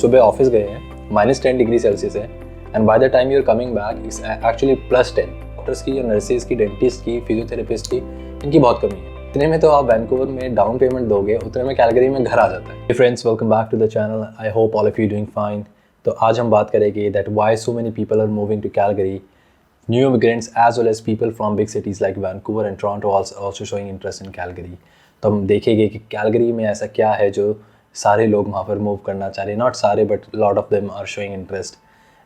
सुबह ऑफिस गए हैं, -10 डिग्री सेल्सियस है, and by the time you are coming back it's actually +10। Doctors की या नर्सेज की, डेंटिस्ट की, फिजियोथेरेपिस्ट की, इनकी बहुत कमी है। इतने में तो आप वैंकूवर में डाउन पेमेंट दोगे, उतने में कैलगरी में घर आ जाता है। Friends, welcome back to the channel. I hope all of you doing fine. तो आज हम बात करेंगे that why so many people are moving to Calgary, new immigrants as well as people from big cities like Vancouver and Toronto also showing interest in Calgary. तो हम देखेंगे कि Calgary में ऐसा क्या है जो सारे लोग वहाँ पर मूव करना चाह रहे हैं। नॉट सारे, but lot of them are showing interest,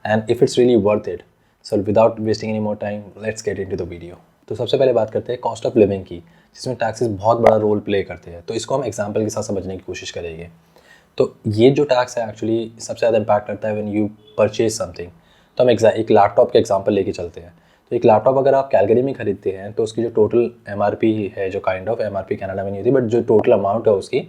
and if it's really worth it. So without wasting any more time, let's get into the video. तो सबसे पहले बात करते हैं कॉस्ट ऑफ लिविंग की, जिसमें टैक्सेस बहुत बड़ा रोल प्ले करते हैं। तो इसको हम एग्जांपल के साथ समझने की कोशिश करेंगे। तो ये जो टैक्स है एक्चुअली सबसे ज़्यादा इम्पैक्ट करता है व्हेन यू परचेज समथिंग। तो हम एक लैपटॉप के एग्जांपल लेके चलते हैं। तो एक लैपटॉप अगर आप कैलगरी में खरीदते हैं तो उसकी जो टोटल MRP है, जो काइंड ऑफ MRP कनाडा में नहीं होती, बट जो टोटल अमाउंट है उसकी,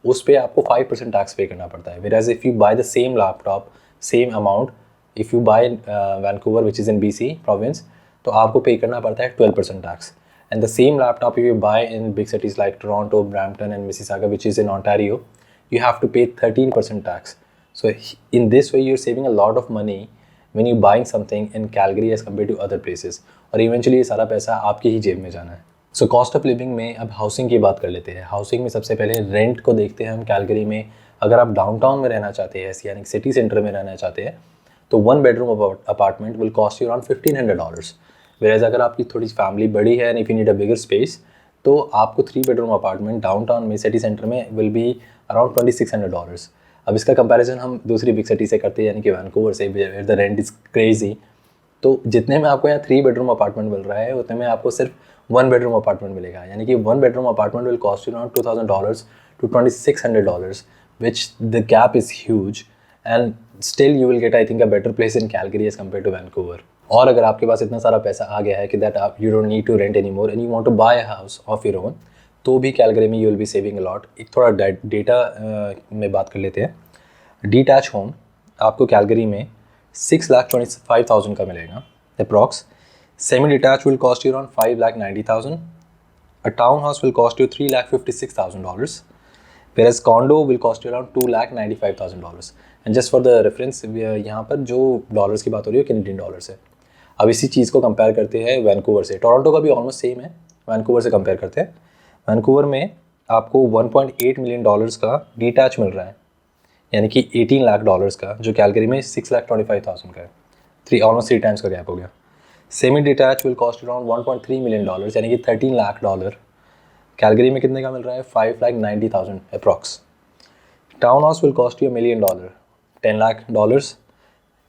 उस पर आपको 5% टैक्स पे करना पड़ता है। Whereas if you buy the same laptop, same amount, if you buy Vancouver which is in BC province, तो आपको पे करना पड़ता है 12% tax. And the same laptop if you buy in big cities like Toronto, Brampton and Mississauga which is in Ontario, you have to pay 13% tax. So in this way you're saving a lot of money when you're buying something in Calgary as compared to other places. और eventually ये सारा पैसा आपकी ही जेब में जाना है। So cost of living में अब हाउसिंग की बात कर लेते हैं। हाउसिंग में सबसे पहले रेंट को देखते हैं हम कैलगरी में। अगर आप डाउनटाउन में रहना चाहते हैं, यानी सिटी सेंटर में रहना चाहते हैं, तो 1 bedroom apartment will cost you around $1,500। Where अगर आपकी थोड़ी फैमिली बड़ी है and if you need a bigger space, तो आपको 3 bedroom अपार्टमेंट डाउनटाउन में, सिटी सेंटर में विल बी अराउंड $2,600। अब इसका कंपैरिजन हम दूसरी बिग सिटी से करते हैं, यानी कि वैंकूवर से, where the rent is crazy. तो जितने में आपको यहाँ 3 bedroom अपार्टमेंट मिल रहा है, उतने में आपको सिर्फ 1 bedroom अपार्टमेंट मिलेगा। यानी कि 1 bedroom apartment will cost you around $2,000 to $2,600, which the gap is huge, and still you will get I think a better place in Calgary as compare to Vancouver. और अगर आपके पास इतना सारा पैसा आ गया है कि दैट आप you don't need to rent any more and you want to buy a house of your own, तो भी कैलगरी में you will be saving a lot. एक थोड़ा डेटा में बात कर लेते हैं। डीटैच होम आपको कैलगरी में 6,25,000 का मिलेगा approx. Semi detach will cost you around 5,90,000। A town house will cost you $3,56,000, whereas condo will cost you around $2,95,000। And just for the reference, यहाँ पर जो डॉलर्स की बात हो रही है कैनेडियन डॉलर्स है। अब इसी चीज़ को कंपेयर करते हैं वैंकूवर से। टोरंटो का भी ऑलमोस्ट सेम है, वैंकूवर से कंपेयर करते हैं। वैंकूवर में आपको $1.8 million का डीटैच मिल रहा है, यानी कि $18 लाख का, जो कैलगरी में 6,25,000 का है। ऑलमोस्ट 3 times का गैप हो गया। Semi detach will cost around $1.3 million, यानी कि $13 लाख। कैलगरी में कितने का मिल रहा है? $5,90,000 approx. Town house will cost you $1 million, $10 lakh.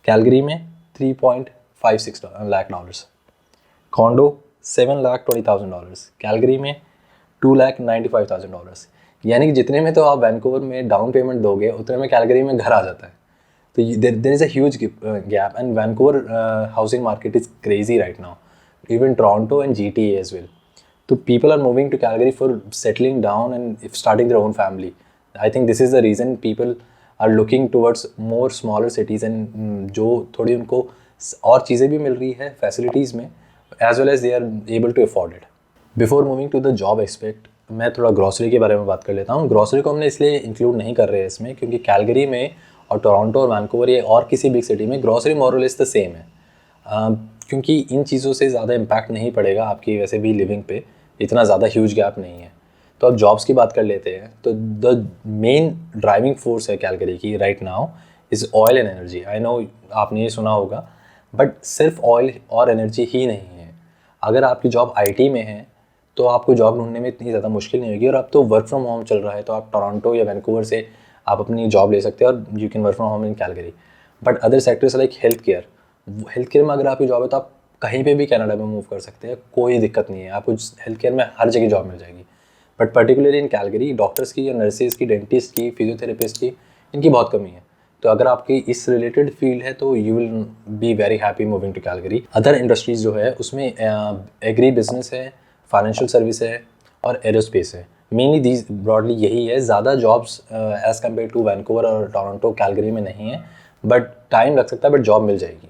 Calgary में $3.56 लाख। कॉन्डो $7,20,000, कैलगरी में $2,95,000। यानी कि जितने में तो आप वैंकूवर में डाउन पेमेंट दोगे, उतने में कैलगरी में घर आ जाता है। तो there is a huge gap, and Vancouver housing market is crazy right now, even Toronto and GTA as well. तो people are moving to Calgary for settling down and starting their own family. I think this is the reason people are looking towards more smaller cities and जो थोड़ी उनको और चीज़ें भी मिल रही है facilities में, as well as they are able to afford it. Before moving to the job aspect, मैं थोड़ा ग्रॉसरी के बारे में बात कर लेता हूँ। ग्रॉसरी को हमने इसलिए इंक्लूड नहीं कर रहे हैं इसमें, क्योंकि कैलगरी में और टोरंटो और वैंकूवर या और किसी बिग सिटी में ग्रॉसरी मोर और लेस द सेम है, क्योंकि इन चीज़ों से ज़्यादा इम्पैक्ट नहीं पड़ेगा आपकी वैसे भी लिविंग पे, इतना ज़्यादा ह्यूज गैप नहीं है। तो अब जॉब्स की बात कर लेते हैं। तो द मेन ड्राइविंग फोर्स है कैलगरी की right now is oil and energy. I know आपने ये सुना होगा, बट सिर्फ ऑयल और एनर्जी ही नहीं है। अगर आपकी जॉब IT में है तो आपको जॉब ढूंढने में इतनी ज़्यादा मुश्किल नहीं होगी। और अब तो वर्क फ्रॉम होम चल रहा है, तो आप टोरंटो या वैंकूवर से आप अपनी जॉब ले सकते हैं और you can work from home in Calgary. But other sectors like health care में अगर आपकी जॉब है तो आप कहीं पे भी कनाडा में मूव कर सकते हैं, कोई दिक्कत नहीं है। आपको हेल्थ केयर में हर जगह जॉब मिल जाएगी। But particularly in Calgary doctors की या नर्सेज की, डेंटिस्ट की, फिजियोथेरेपिस्ट की, इनकी बहुत कमी है। तो अगर आपकी इस रिलेटेड फील्ड है तो you will be very happy moving to Calgary. Other industries जो है उसमें एग्री बिजनेस है, फाइनेंशियल सर्विस है और एरोस्पेस है। मेनली दीज ब्रॉडली यही है। ज़्यादा jobs as compare to Vancouver और टोरंटो कैलगरी में नहीं है, बट टाइम लग सकता है, बट जॉब मिल जाएगी।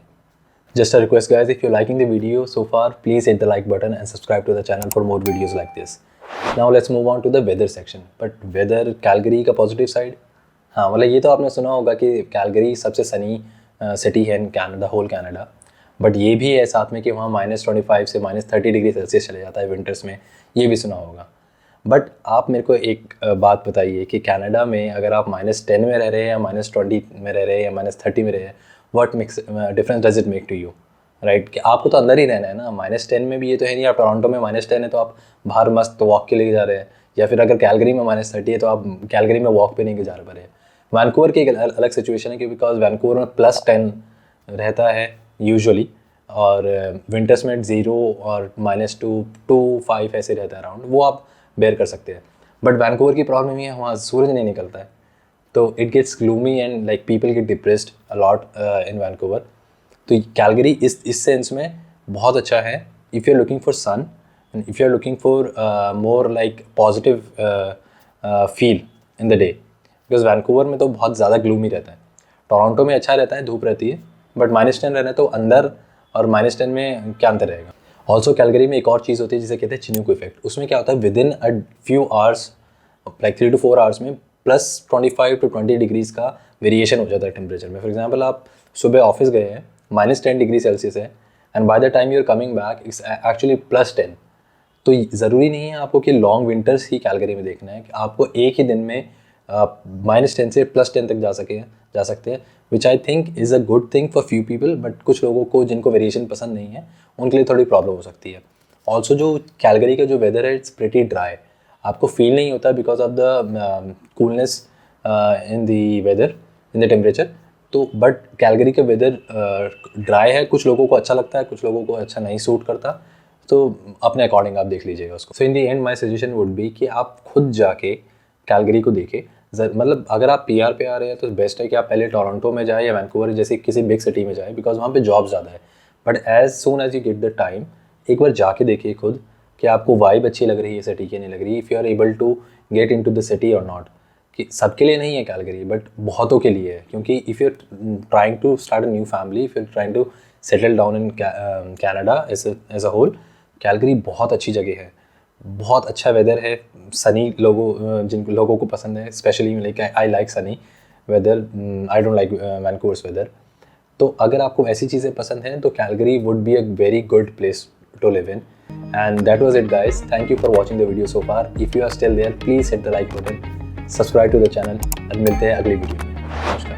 Just a request guys, if you're liking the video so far, please hit the like button and subscribe to the channel for more videos like this. Now let's move on to the weather section. But weather, Calgary का positive side, हाँ, मतलब ये तो आपने सुना होगा कि Calgary सबसे सनी सिटी है in Canada, whole Canada. But ये भी है साथ में कि वहाँ -25 से -30 डिग्री सेल्सियस चले जाता है विंटर्स में, ये भी सुना होगा। बट आप मेरे को एक बात बताइए कि कनाडा में अगर आप -10 में रह रहे हैं या -20 में रह रहे हैं या -30 में रह रहे हैं, what makes difference does it make to you, right? कि आपको तो अंदर ही रहना है ना। -10 में भी ये तो है नहीं आप टोरंटो में -10 है तो आप बाहर मस्त वॉक के लिए जा रहे हैं, या फिर अगर कैलगरी में -30 है तो आप कैलगरी में वॉक पे नहीं जा पा रहे हैं। वैंकूवर की एक अलग सिचुएशन है कि बिकॉज वैंकूवर में +10 रहता है यूजुअली, और विंटर्स में 0 और -2 2 5 ऐसे रहता है अराउंड, वो आप बेयर कर सकते हैं। बट वैंकूवर की प्रॉब्लम ये है वहाँ सूरज नहीं निकलता है, तो it gets gloomy and like people get depressed a lot in Vancouver. तो कैलगरी इस सेंस में बहुत अच्छा है if you are looking for sun and if you are looking for more like positive feel in the day, because Vancouver में तो बहुत ज़्यादा ग्लूमी रहता है। टोरंटो में अच्छा रहता है, धूप रहती है, बट -10 रहना है तो अंदर और -10 में क्या अंतर रहेगा। ऑल्सो कैलगरी में एक और चीज़ होती है जिसे कहते हैं चिनूक इफेक्ट। उसमें क्या होता है, with in a few hours like 3 to 4 hours में +25 to 20 डिग्रीज़ का वेरिएशन हो जाता है टेम्परेचर में। फॉर एग्जाम्पल आप सुबह ऑफिस गए हैं, -10 डिग्री सेल्सियस है, and by the time you are coming back it's actually +10। तो ज़रूरी नहीं है आपको कि लॉन्ग विंटर्स ही कैलगरी में देखना है, कि आपको एक ही दिन में -10 से +10 तक जा सकते हैं, which I think is a good thing for few people. But कुछ लोगों को जिनको वेरिएशन पसंद नहीं है उनके लिए थोड़ी प्रॉब्लम हो सकती है। ऑल्सो जो कैलगरी का जो वेदर है इट्स प्रिटी ड्राई, आपको फील नहीं होता because of the coolness in the weather, in the temperature. तो बट कैलगरी का वेदर ड्राई है, कुछ लोगों को अच्छा लगता है, कुछ लोगों को अच्छा नहीं सूट करता, तो अपने अकॉर्डिंग आप देख लीजिएगा उसको। So in the end my suggestion would be कि आप खुद जाके कैलगरी को देखें। मतलब अगर आप PR पे आ रहे हैं तो बेस्ट है कि आप पहले टोरंटो में जाए या वैंकूवर जैसे किसी बिग सिटी में जाए, बिकॉज वहाँ पे जॉब ज़्यादा है। But as soon as you get the time एक बार जाके देखिए खुद कि आपको वाइब अच्छी लग रही है सिटी की नहीं लग रही, if you are able to get in to the city और नॉट। कि सबके लिए नहीं है कैलगरी, बट बहुतों के लिए है, क्योंकि if you are trying to start a new family, if you are trying to settle down in Canada as a whole, Calgary बहुत अच्छी जगह है, बहुत अच्छा वेदर है। सनी जिन लोगों को पसंद है, specially like I like sunny weather, I don't like Vancouver's weather. तो अगर आपको ऐसी चीज़ें पसंद हैं तो Calgary would be a very good place to live in. And that was it guys, thank you for watching the video so far. If you are still there please hit the like button, subscribe to the channel, और मिलते हैं अगली video में। नमस्कार।